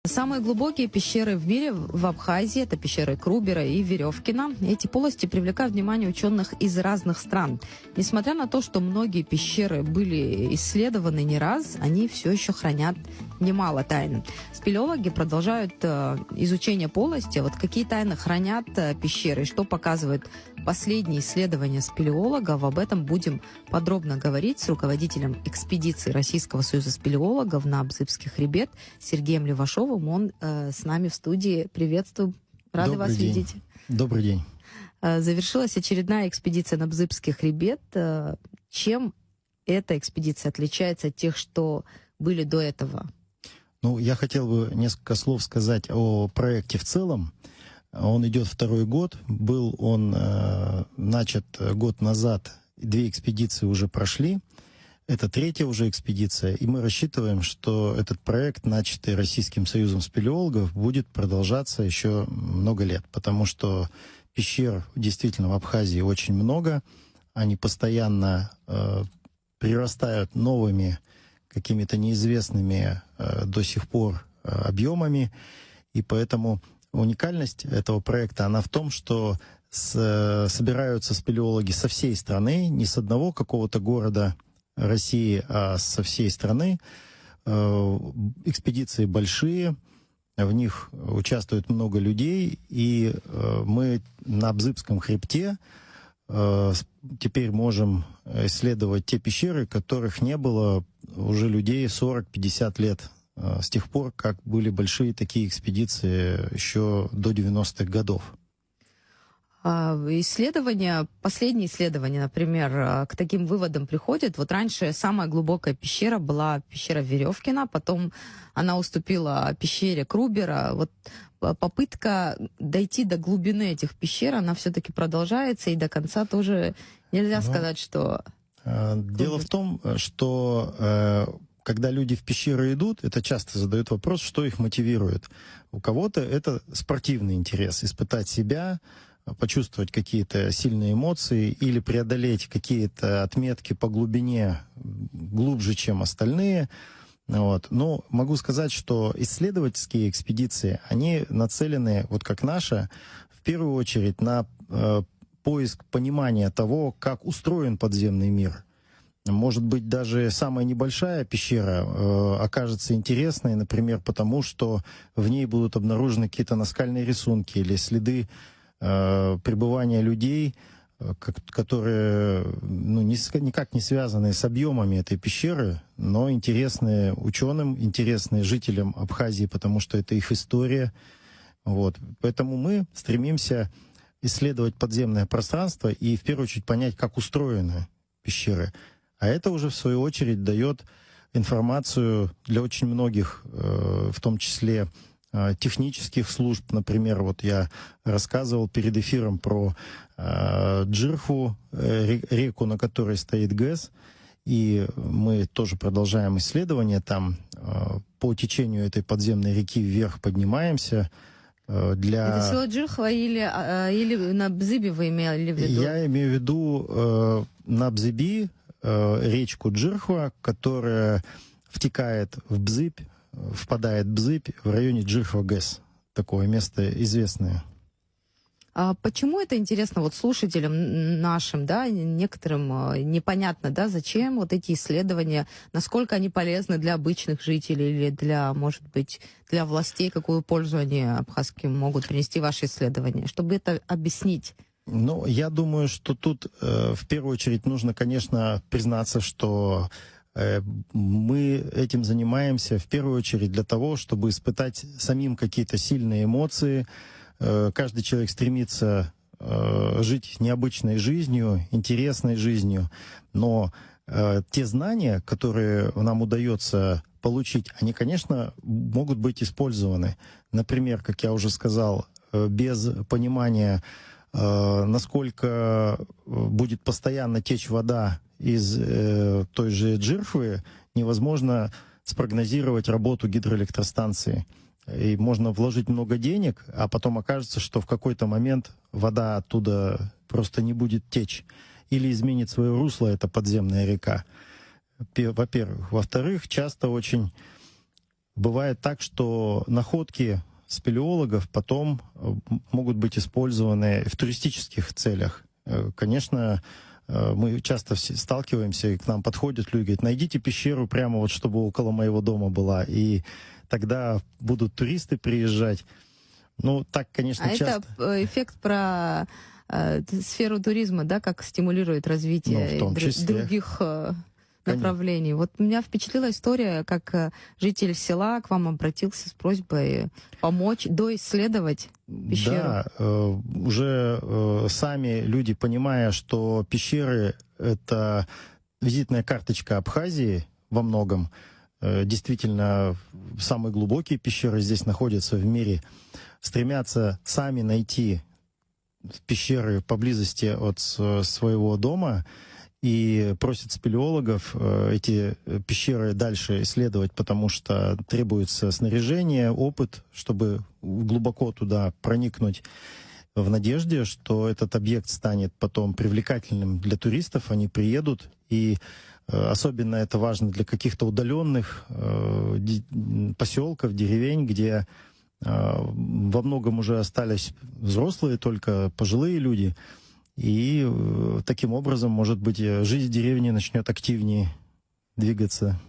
Самые глубокие пещеры в мире в Абхазии — это пещеры Крубера и Веревкина. Эти полости привлекают внимание ученых из разных стран. Несмотря на то, что многие пещеры были исследованы не раз, они все еще хранят немало тайн. Спелеологи продолжают изучение полости. Вот какие тайны хранят пещеры, что показывает последние исследования спелеологов, об этом будем подробно говорить с руководителем экспедиции Российского союза спелеологов на Абзыбский хребет Сергеем Левашовым. Он с нами в студии. Приветствую, рады вас видеть. Добрый день. Завершилась очередная экспедиция на Абзыбский хребет. Чем эта экспедиция отличается от тех, что были до этого? Ну, я хотел бы несколько слов сказать о проекте в целом. Он идет второй год. Был он начат год назад. 2 экспедиции уже прошли. Это 3-я уже экспедиция. И мы рассчитываем, что этот проект, начатый Российским союзом спелеологов, будет продолжаться еще много лет. Потому что пещер действительно в Абхазии очень много. Они постоянно прирастают новыми, какими-то неизвестными до сих пор объемами. И поэтому уникальность этого проекта, она в том, что собираются спелеологи со всей страны, не с одного какого-то города России, а со всей страны. Экспедиции большие, в них участвует много людей, и мы на Абзыбском хребте теперь можем исследовать те пещеры, которых не было уже людей 40-50 лет, с тех пор, как были большие такие экспедиции еще до 90-х годов. Последние исследования, например, к таким выводам приходят. Вот раньше самая глубокая пещера была пещера Веревкина, потом она уступила пещере Крубера. Вот попытка дойти до глубины этих пещер, она все-таки продолжается, и до конца тоже нельзя сказать, что... Дело в том, что когда люди в пещеры идут, это часто задают вопрос, что их мотивирует. У кого-то это спортивный интерес, испытать себя, почувствовать какие-то сильные эмоции или преодолеть какие-то отметки по глубине глубже, чем остальные. Вот. Но могу сказать, что исследовательские экспедиции, они нацелены, вот как наша, в первую очередь на поиск понимания того, как устроен подземный мир. Может быть, даже самая небольшая пещера окажется интересной, например, потому что в ней будут обнаружены какие-то наскальные рисунки или следы пребывания людей, которые никак не связаны с объемами этой пещеры, но интересны ученым, интересны жителям Абхазии, потому что это их история. Вот. Поэтому мы стремимся исследовать подземное пространство и в первую очередь понять, как устроены пещеры. А это уже в свою очередь дает информацию для очень многих, в том числе технических служб. Например, вот я рассказывал перед эфиром про Джирху, реку, на которой стоит ГЭС, и мы тоже продолжаем исследования там. По течению этой подземной реки вверх поднимаемся. Это село Джирхва или на Абзыбе вы имели в виду? Я имею в виду на Абзыби речку Джирхва, которая втекает в Бзыбь, впадает в Бзыбь в районе Джирхва-ГЭС. Такое место известное. А почему это интересно вот слушателям нашим, да, некоторым непонятно, да, зачем вот эти исследования, насколько они полезны для обычных жителей или для, может быть, для властей, какую пользу они абхазским могут принести ваши исследования, чтобы это объяснить? Ну, я думаю, что тут в первую очередь нужно, конечно, признаться, что мы этим занимаемся в первую очередь для того, чтобы испытать самим какие-то сильные эмоции. Каждый человек стремится жить необычной жизнью, интересной жизнью, но те знания, которые нам удается получить, они, конечно, могут быть использованы. Например, как я уже сказал, без понимания, насколько будет постоянно течь вода из той же Джирхвы, невозможно спрогнозировать работу гидроэлектростанции. И можно вложить много денег, а потом окажется, что в какой-то момент вода оттуда просто не будет течь. Или изменит свое русло эта подземная река. Во-первых. Во-вторых, часто очень бывает так, что находки спелеологов потом могут быть использованы в туристических целях. Конечно, мы часто сталкиваемся, и к нам подходят люди, говорят, найдите пещеру прямо вот, чтобы около моего дома была, и тогда будут туристы приезжать. Ну, так, конечно, часто. Это эффект про сферу туризма, да, как стимулирует развитие В том числе. других направлений. Вот меня впечатлила история, как житель села к вам обратился с просьбой помочь доисследовать пещеру. Да, уже сами люди, понимая, что пещеры — это визитная карточка Абхазии во многом, действительно, самые глубокие пещеры здесь находятся в мире, стремятся сами найти пещеры поблизости от своего дома и просят спелеологов эти пещеры дальше исследовать, потому что требуется снаряжение, опыт, чтобы глубоко туда проникнуть, в надежде, что этот объект станет потом привлекательным для туристов, они приедут, и особенно это важно для каких-то удаленных поселков, деревень, где во многом уже остались взрослые, только пожилые люди. И таким образом, может быть, жизнь деревни начнет активнее двигаться.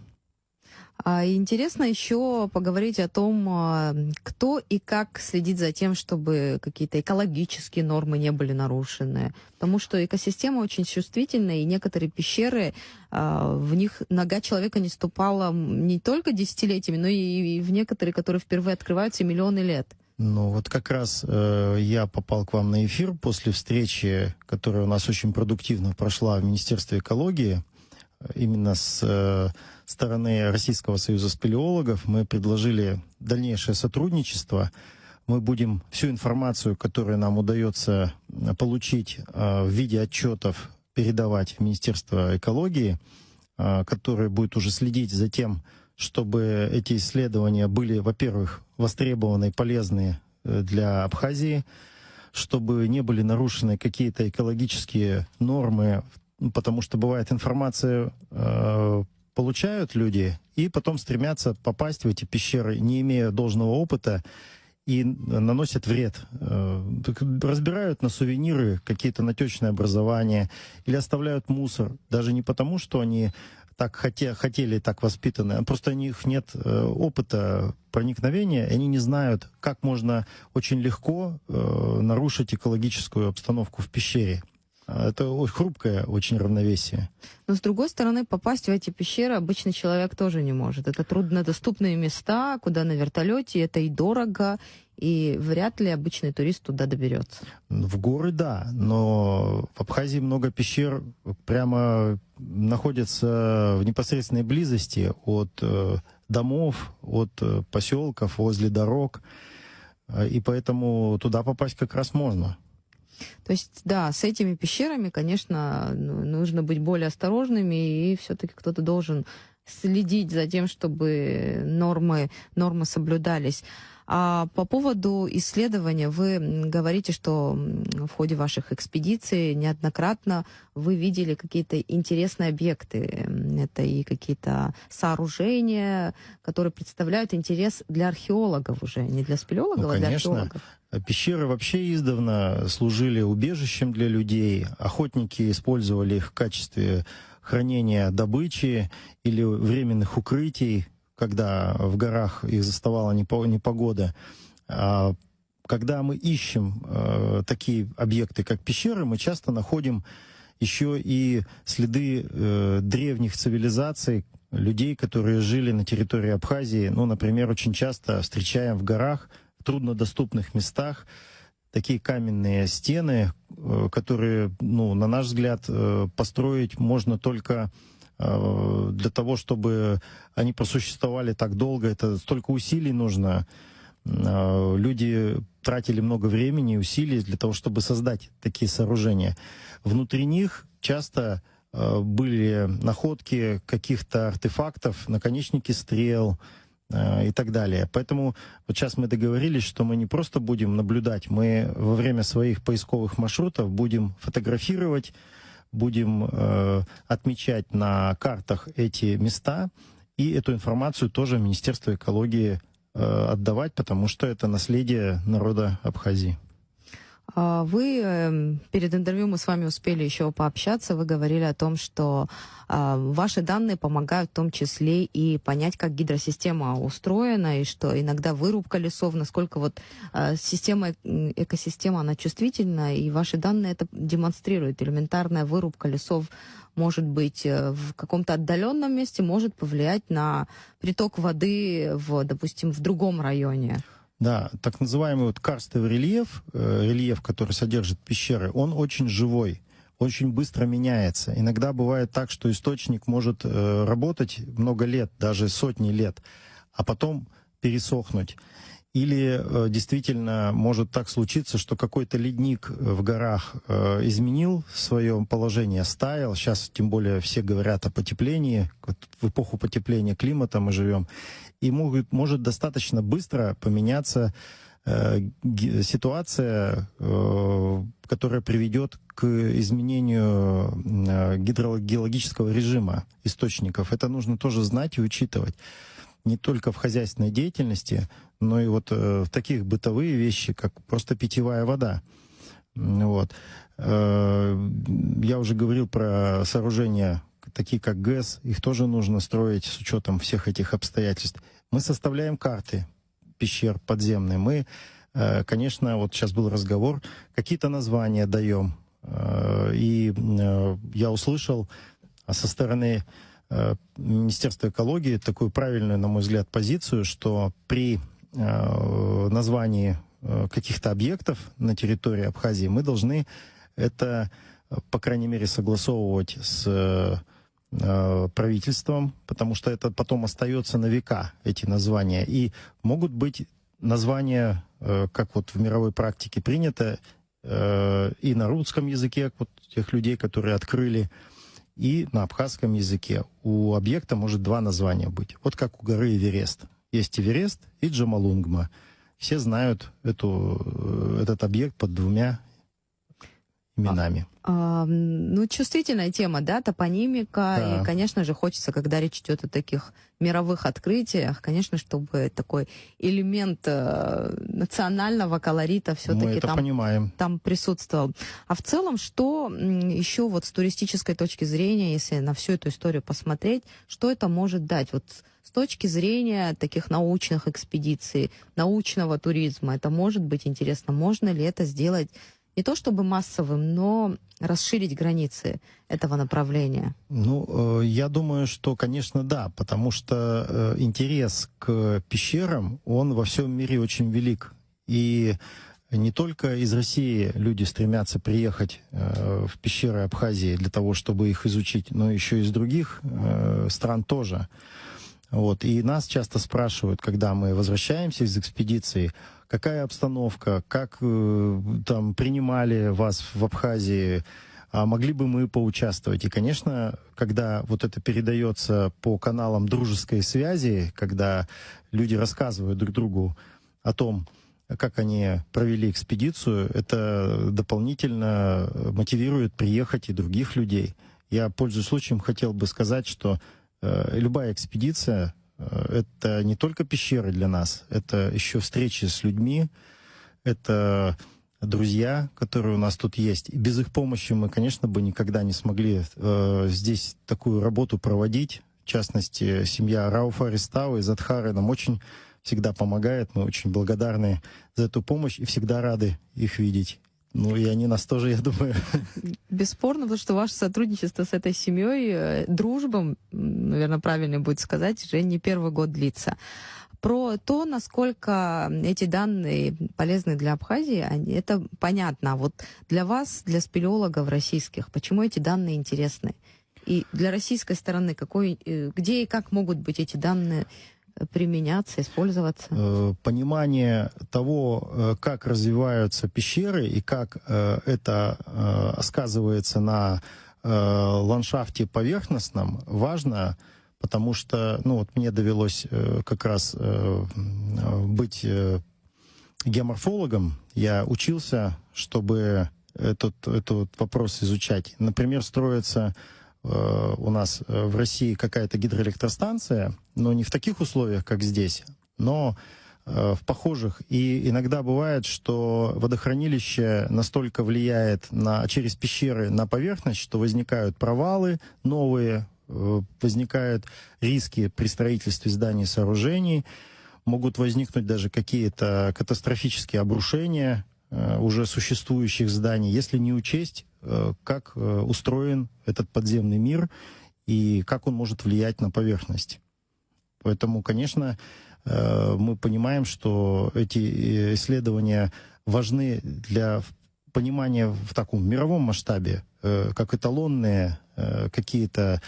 Интересно еще поговорить о том, кто и как следит за тем, чтобы какие-то экологические нормы не были нарушены. Потому что экосистема очень чувствительная, и некоторые пещеры, в них нога человека не ступала не только десятилетиями, но и в некоторые, которые впервые открываются миллионы лет. Ну вот как раз я попал к вам на эфир после встречи, которая у нас очень продуктивно прошла в Министерстве экологии, именно с стороны Российского союза спелеологов. Мы предложили дальнейшее сотрудничество. Мы будем всю информацию, которую нам удается получить в виде отчетов, передавать в Министерство экологии, которое будет уже следить за тем, чтобы эти исследования были, во-первых, востребованы и полезны для Абхазии, чтобы не были нарушены какие-то экологические нормы, потому что бывает информация получают люди и потом стремятся попасть в эти пещеры, не имея должного опыта, и наносят вред. Разбирают на сувениры какие-то натечные образования или оставляют мусор, даже не потому, что они так хотели, так воспитаны, а просто у них нет опыта проникновения, и они не знают, как можно очень легко нарушить экологическую обстановку в пещере. Это хрупкое очень равновесие. Но, с другой стороны, попасть в эти пещеры обычный человек тоже не может. Это труднодоступные места, куда на вертолете, это и дорого, и вряд ли обычный турист туда доберется. В горы, да, но в Абхазии много пещер прямо находятся в непосредственной близости от домов, от поселков, возле дорог, и поэтому туда попасть как раз можно. То есть, да, с этими пещерами, конечно, нужно быть более осторожными, и все-таки кто-то должен следить за тем, чтобы нормы соблюдались. А по поводу исследования, вы говорите, что в ходе ваших экспедиций неоднократно вы видели какие-то интересные объекты. Это и какие-то сооружения, которые представляют интерес для археологов уже, не для спелеологов, а для археологов. Пещеры вообще издавна служили убежищем для людей. Охотники использовали их в качестве хранения добычи или временных укрытий, когда в горах их заставала непогода. Когда мы ищем такие объекты, как пещеры, мы часто находим еще и следы древних цивилизаций, людей, которые жили на территории Абхазии. Ну, например, очень часто встречаем в горах, в труднодоступных местах, такие каменные стены, которые, ну, на наш взгляд, построить можно только для того, чтобы они просуществовали так долго. Это столько усилий нужно. Люди тратили много времени и усилий для того, чтобы создать такие сооружения. Внутри них часто были находки каких-то артефактов, наконечники стрел и так далее. Поэтому вот сейчас мы договорились, что мы не просто будем наблюдать, мы во время своих поисковых маршрутов будем фотографировать, будем отмечать на картах эти места и эту информацию тоже Министерство экологии отдавать, потому что это наследие народа Абхазии. Вы перед интервью мы с вами успели еще пообщаться. Вы говорили о том, что ваши данные помогают в том числе и понять, как гидросистема устроена, и что иногда вырубка лесов, насколько вот экосистема, она чувствительна, и ваши данные это демонстрируют. Элементарная вырубка лесов может быть в каком-то отдаленном месте, может повлиять на приток воды, допустим, в другом районе. Да, так называемый вот карстовый рельеф, рельеф, который содержит пещеры, он очень живой, очень быстро меняется. Иногда бывает так, что источник может работать много лет, даже сотни лет, а потом пересохнуть. Или действительно может так случиться, что какой-то ледник в горах изменил свое положение, стаял. Сейчас тем более все говорят о потеплении, в эпоху потепления климата мы живем. И может достаточно быстро поменяться ситуация, которая приведет к изменению гидрогеологического режима источников. Это нужно тоже знать и учитывать. Не только в хозяйственной деятельности, но и вот в таких бытовые вещи, как просто питьевая вода. Вот. Я уже говорил про сооружения, такие как ГЭС, их тоже нужно строить с учетом всех этих обстоятельств. Мы составляем карты пещер подземные. Мы, конечно, вот сейчас был разговор, какие-то названия даем. И я услышал со стороны Министерства экологии такую правильную, на мой взгляд, позицию, что при названии каких-то объектов на территории Абхазии мы должны это, по крайней мере, согласовывать с правительством, потому что это потом остается на века, эти названия. И могут быть названия, как вот в мировой практике принято, и на русском языке, вот тех людей, которые открыли, и на абхазском языке. У объекта может два названия быть. Вот как у горы Эверест. Есть Эверест и Джомолунгма. Все знают этот объект под двумя именами. Ну, чувствительная тема, да, топонимика. Да. И, конечно же, хочется, когда речь идет о таких мировых открытиях, конечно, чтобы такой элемент национального колорита все-таки там присутствовал. А в целом, что еще вот с туристической точки зрения, если на всю эту историю посмотреть, что это может дать? Вот с точки зрения таких научных экспедиций, научного туризма, это может быть интересно. Можно ли это сделать не то чтобы массовым, но расширить границы этого направления? Ну, я думаю, что, конечно, да, потому что интерес к пещерам, он во всем мире очень велик. И не только из России люди стремятся приехать в пещеры Абхазии для того, чтобы их изучить, но еще и из других стран тоже. Вот. И нас часто спрашивают, когда мы возвращаемся из экспедиции, какая обстановка, как там принимали вас в Абхазии, а могли бы мы поучаствовать. И, конечно, когда вот это передается по каналам дружеской связи, когда люди рассказывают друг другу о том, как они провели экспедицию, это дополнительно мотивирует приехать и других людей. Я, пользуясь случаем, хотел бы сказать, что любая экспедиция — это не только пещеры для нас, это еще встречи с людьми, это друзья, которые у нас тут есть. И без их помощи мы, конечно, бы никогда не смогли здесь такую работу проводить. В частности, семья Рауфа Аристау из Адхары нам очень всегда помогает. Мы очень благодарны за эту помощь и всегда рады их видеть. Ну, и они нас тоже, я думаю. Bесспорно, потому что ваше сотрудничество с этой семьей, дружба, наверное, правильно будет сказать, уже не первый год длится. Про то, насколько эти данные полезны для Абхазии, это понятно. А вот для вас, для спелеологов российских, почему эти данные интересны? И для российской стороны, где и как могут быть эти данные применяться, использоваться? Понимание того, как развиваются пещеры и как это сказывается на ландшафте поверхностном, важно, потому что, ну вот мне довелось как раз быть геоморфологом. Я учился, чтобы этот вопрос изучать. Например, строятся у нас в России какая-то гидроэлектростанция, но не в таких условиях, как здесь, но в похожих. И иногда бывает, что водохранилище настолько влияет через пещеры на поверхность, что возникают провалы новые, возникают риски при строительстве зданий и сооружений, могут возникнуть даже какие-то катастрофические обрушения уже существующих зданий, если не учесть, как устроен этот подземный мир и как он может влиять на поверхность. Поэтому, конечно, мы понимаем, что эти исследования важны для понимания в таком мировом масштабе, как эталонные какие-то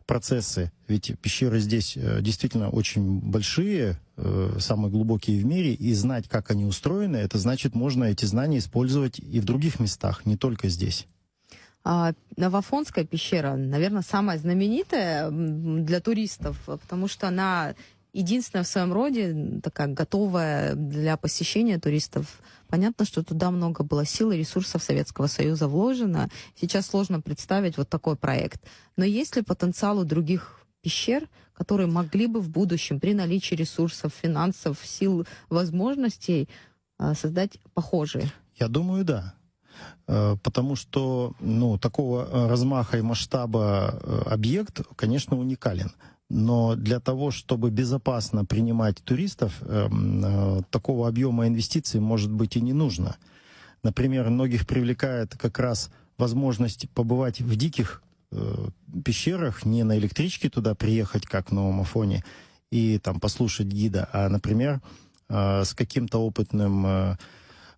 процессы. Ведь пещеры здесь действительно очень большие, самые глубокие в мире, и знать, как они устроены, это значит, можно эти знания использовать и в других местах, не только здесь. Новофонская пещера, наверное, самая знаменитая для туристов, потому что она единственная в своем роде, такая готовая для посещения туристов. Понятно, что туда много было сил и ресурсов Советского Союза вложено. Сейчас сложно представить вот такой проект. Но есть ли потенциал у других пещер, которые могли бы в будущем при наличии ресурсов, финансов, сил, возможностей создать похожие? Я думаю, да. Потому что такого размаха и масштаба объект, конечно, уникален. Но для того, чтобы безопасно принимать туристов, такого объема инвестиций, может быть, и не нужно. Например, многих привлекает как раз возможность побывать в диких пещерах, не на электричке туда приехать, как в Новом Афоне, и там послушать гида, а, например, с каким-то опытным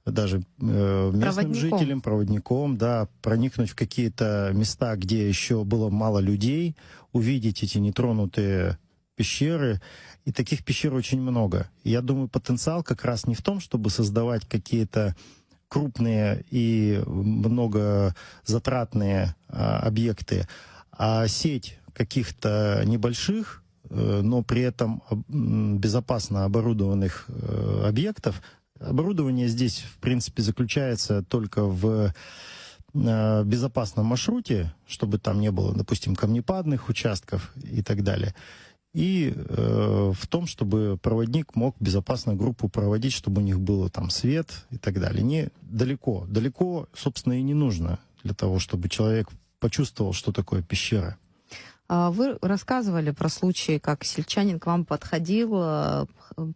даже местным жителям, проводником, да, проникнуть в какие-то места, где еще было мало людей, увидеть эти нетронутые пещеры. И таких пещер очень много. И я думаю, потенциал как раз не в том, чтобы создавать какие-то крупные и многозатратные объекты, а сеть каких-то небольших, но при этом безопасно оборудованных объектов. Оборудование здесь, в принципе, заключается только в безопасном маршруте, чтобы там не было, допустим, камнепадных участков и так далее. И в том, чтобы проводник мог безопасно группу проводить, чтобы у них был там свет и так далее. Не далеко. Далеко, собственно, и не нужно для того, чтобы человек почувствовал, что такое пещера. Вы рассказывали про случай, как сельчанин к вам подходил,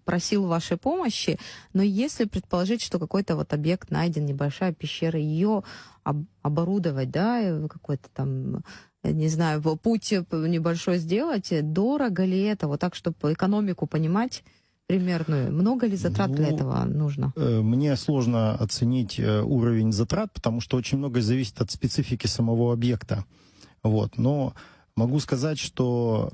просил вашей помощи, но если предположить, что какой-то вот объект найден, небольшая пещера, ее оборудовать, да, какой-то там, не знаю, путь небольшой сделать, дорого ли это, вот так, чтобы экономику понимать примерную, много ли затрат для этого нужно? Мне сложно оценить уровень затрат, потому что очень многое зависит от специфики самого объекта. Вот, но могу сказать, что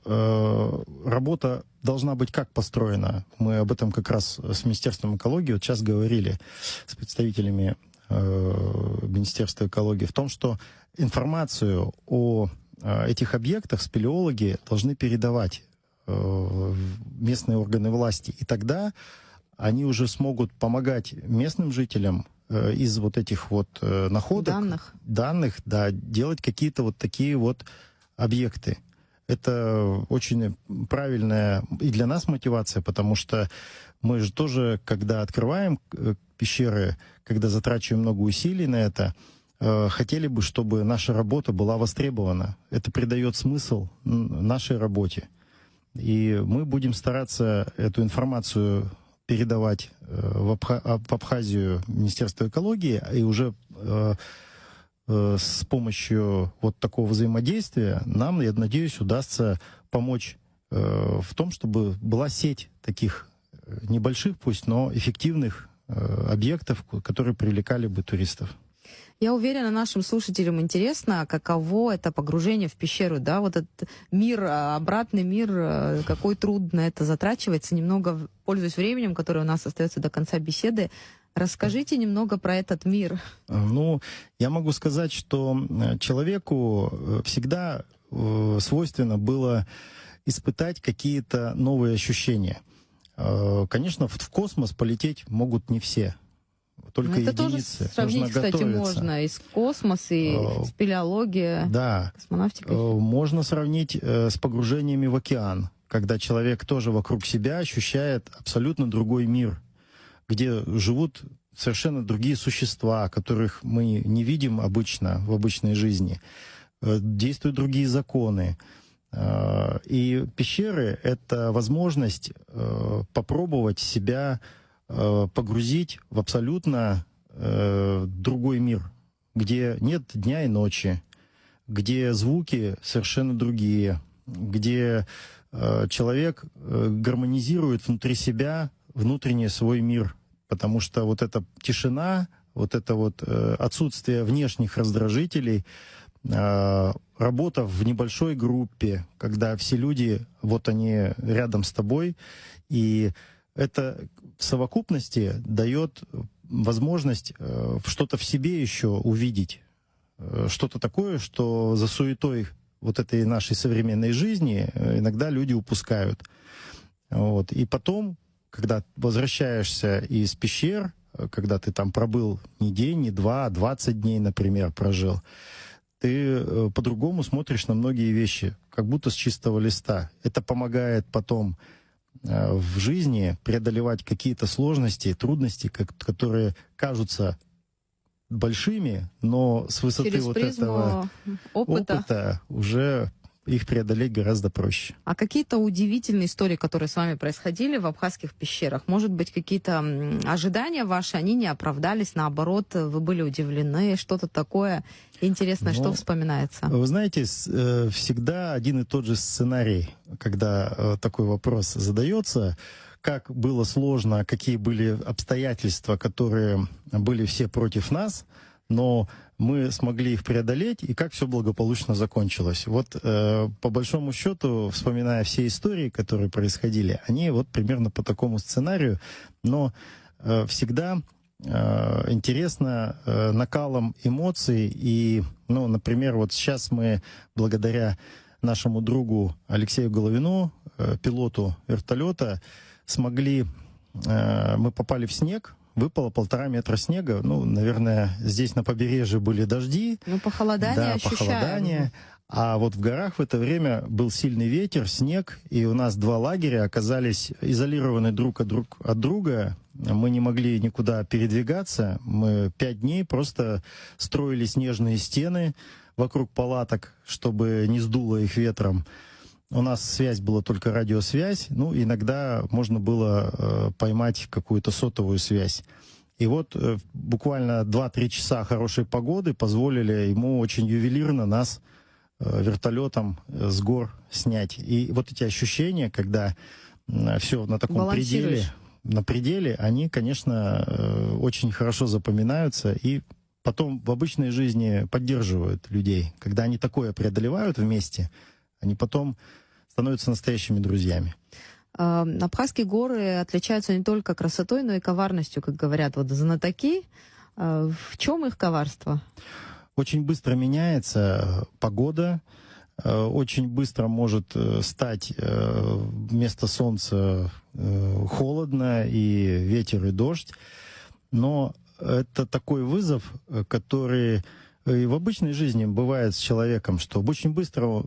работа должна быть как построена. Мы об этом как раз с Министерством экологии вот сейчас говорили с представителями Министерства экологии в том, что информацию о этих объектах спелеологи должны передавать в местные органы власти. И тогда они уже смогут помогать местным жителям из вот этих вот находок, данных, да, делать какие-то вот такие вот объекты. Это очень правильная и для нас мотивация, потому что мы же тоже, когда открываем пещеры, когда затрачиваем много усилий на это, хотели бы, чтобы наша работа была востребована. Это придает смысл нашей работе. И мы будем стараться эту информацию передавать в Абхазию Министерство экологии, и уже с помощью вот такого взаимодействия нам, я надеюсь, удастся помочь в том, чтобы была сеть таких небольших, пусть, но эффективных объектов, которые привлекали бы туристов. Я уверена, нашим слушателям интересно, каково это погружение в пещеру, да, вот этот мир, обратный мир, какой труд на это затрачивается. Немного, пользуясь временем, которое у нас остается до конца беседы, расскажите немного про этот мир. Ну, я могу сказать, что человеку всегда свойственно было испытать какие-то новые ощущения. Конечно, в космос полететь могут не все. Только это тоже единицы. сравнить, Нужно кстати, готовиться. можно и с космос, и спелеология, Да. космонавтикой. Можно сравнить с погружениями в океан, когда человек тоже вокруг себя ощущает абсолютно другой мир, где живут совершенно другие существа, которых мы не видим обычно в обычной жизни. Действуют другие законы. И пещеры — это возможность попробовать себя погрузить в абсолютно другой мир, где нет дня и ночи, где звуки совершенно другие, где человек гармонизирует внутри себя внутренний свой мир, потому что вот эта тишина, вот это вот отсутствие внешних раздражителей, работа в небольшой группе, когда все люди, вот они рядом с тобой, и это в совокупности дает возможность что-то в себе еще увидеть, что-то такое, что за суетой вот этой нашей современной жизни иногда люди упускают. Вот. И потом, когда возвращаешься из пещер, когда ты там пробыл не день, не два, 20 дней, например, прожил, ты по-другому смотришь на многие вещи, как будто с чистого листа. Это помогает потом в жизни преодолевать какие-то сложности, трудности, которые кажутся большими, но с высоты Через вот призму этого опыта уже их преодолеть гораздо проще. А какие-то удивительные истории, которые с вами происходили в абхазских пещерах? Может быть, какие-то ожидания ваши, они не оправдались, наоборот, вы были удивлены, что-то такое интересное, что вспоминается? Вы знаете, всегда один и тот же сценарий, когда такой вопрос задается, как было сложно, какие были обстоятельства, которые были все против нас, но мы смогли их преодолеть, и как все благополучно закончилось. Вот по большому счету, вспоминая все истории, которые происходили, они вот примерно по такому сценарию, но всегда интересно накалом эмоций. И, ну, например, вот сейчас мы благодаря нашему другу Алексею Головину, пилоту вертолета, смогли, мы попали в снег, выпало 1,5 метра снега. Ну, наверное, здесь на побережье были дожди. Ну, похолодание да, ощущаем. похолодание. А вот в горах в это время был сильный ветер, снег, и у нас 2 лагеря оказались изолированы друг от друга. Мы не могли никуда передвигаться. Мы 5 дней просто строили снежные стены вокруг палаток, чтобы не сдуло их ветром. У нас связь была только радиосвязь, ну, иногда можно было поймать какую-то сотовую связь. И вот буквально 2-3 часа хорошей погоды позволили ему очень ювелирно нас вертолетом с гор снять. И вот эти ощущения, когда все на таком пределе, они, конечно, очень хорошо запоминаются и потом в обычной жизни поддерживают людей. Когда они такое преодолевают вместе, они потом становятся настоящими друзьями. Абхазские горы отличаются не только красотой, но и коварностью, как говорят вот знатоки. В чем их коварство? Очень быстро меняется погода, очень быстро может стать вместо солнца холодно, и ветер, и дождь. Но это такой вызов, который и в обычной жизни бывает с человеком, что очень быстро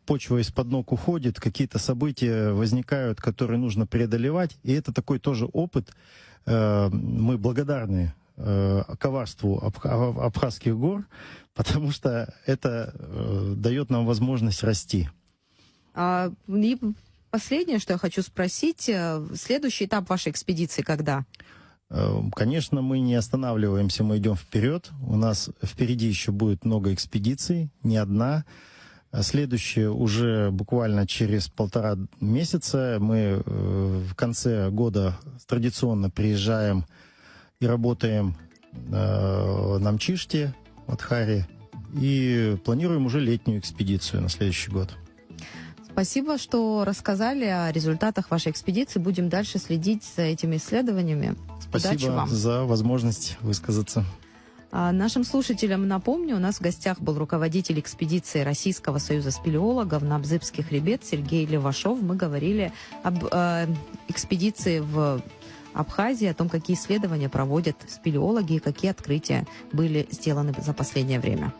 почва из-под ног уходит, какие-то события возникают, которые нужно преодолевать, и это такой тоже опыт. Мы благодарны коварству абхазских гор, потому что это дает нам возможность расти. И последнее, что я хочу спросить, следующий этап вашей экспедиции когда? Конечно, мы не останавливаемся, мы идем вперед. У нас впереди еще будет много экспедиций, не одна. Следующее уже буквально через 1,5 месяца. Мы в конце года традиционно приезжаем и работаем на Мчиште, в Адхаре, и планируем уже летнюю экспедицию на следующий год. Спасибо, что рассказали о результатах вашей экспедиции. Будем дальше следить за этими исследованиями. Спасибо Удачи вам. за возможность высказаться. Нашим слушателям напомню, у нас в гостях был руководитель экспедиции Российского союза спелеологов на Абзыбский хребет Сергей Левашов. Мы говорили об экспедиции в Абхазии, о том, какие исследования проводят спелеологи и какие открытия были сделаны за последнее время.